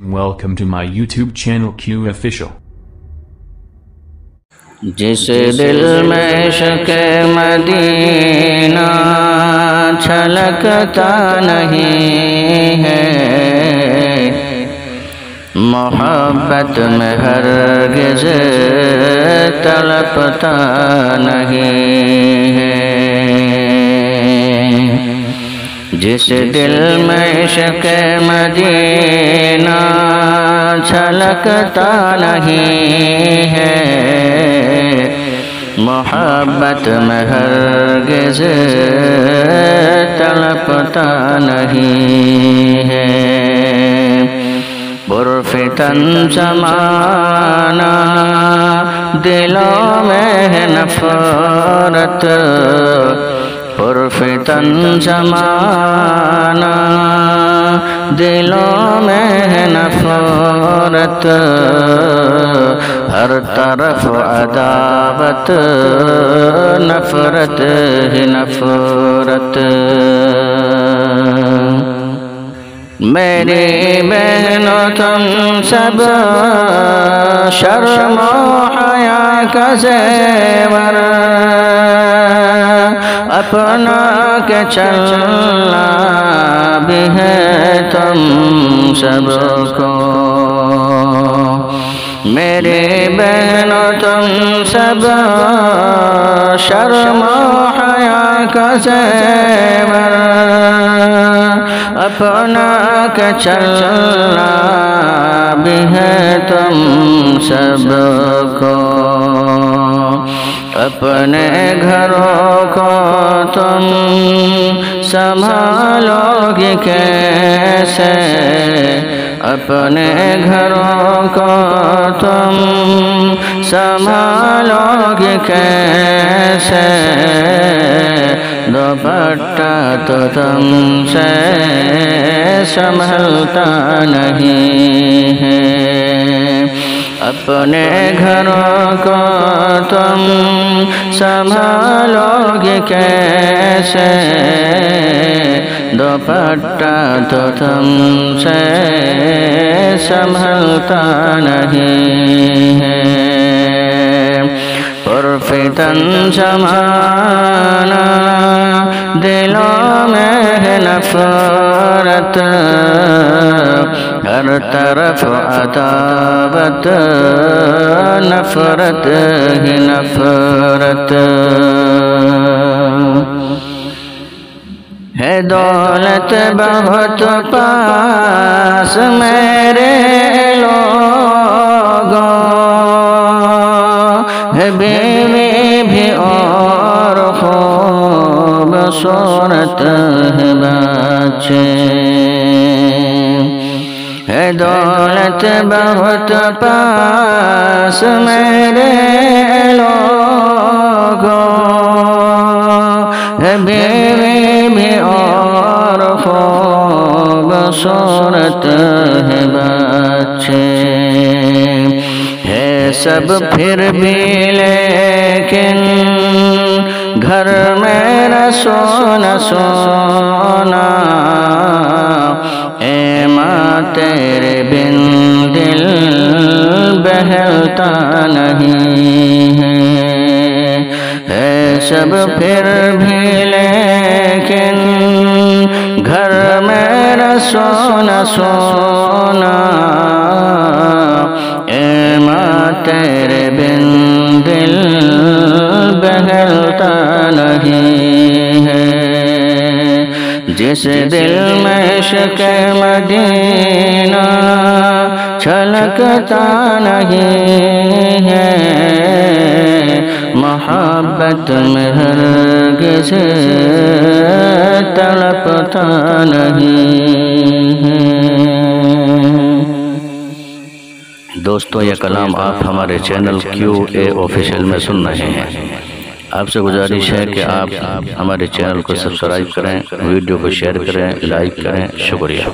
Welcome to my YouTube channel Q Official. جس دل میں عشق مدینہ چھلکتا نہیں ہے، محبت میں ہرگز تڑپتا نہیں ہے۔ جس دل میں عشق مدینہ چھلکتا نہیں ہے، محبت میں ہرگز تڑپتا نہیں ہے۔ پرفتن زمانہ دلوں میں ہے نفرت، پرفتن زمانہ دلوں میں ہے نفرت، ہر طرف عداوت نفرت ہی نفرت۔ میری بہنوں تم سب شرم و حیا کا زیور اپنا کے چلنا بھی ہے تم سب کو۔ میری بہنوں تم سب شرم و حیا کا زیور اپنا کے چلنا بھی ہے تم سب کو۔ اپنے گھروں کو تم سنبھالو گے کیسے، اپنے گھروں کو تم سنبھالو گے کیسے، دوپٹہ تو تم سے سنبھلتا نہیں ہے۔ اپنے گھروں کو تم سنبھالو گے کیسے، دوپٹہ تو تم سے سنبھلتا نہیں ہے۔ پرفتن زمانہ دلوں میں ہے نفرت، ہر طرف عداوت نفرت ہی نفرت۔ ہے دولت بہت پاس میرے لوگوں، ہے بیوی بھی اور خوبصورت ہے بچے، ہے دولت بہت پاس میرے لوگوں، ہے بیوی بھی اور خوبصورت ہے بچے، ہے سب پھر بھی لیکن گھر میرا سونا سونا، اے ماں تیرے بن دل بہلتا نہیں ہے۔ سب پھر بھی لیکن گھر میرا سونا سونا، اے ماں تیرے بن دل بہلتا نہیں ہے۔ جس دل میں عشق مدینہ چھلکتا نہیں ہے، محبت میں ہرگز تڑپتا نہیں ہے۔ دوستو، یہ کلام آپ ہمارے چینل کیو اے آفیشیل میں سن رہے ہیں۔ آپ سے گزارش ہے کہ آپ ہمارے چینل کو سبسکرائب کریں، ویڈیو کو شیئر کریں، لائک کریں۔ شکریہ۔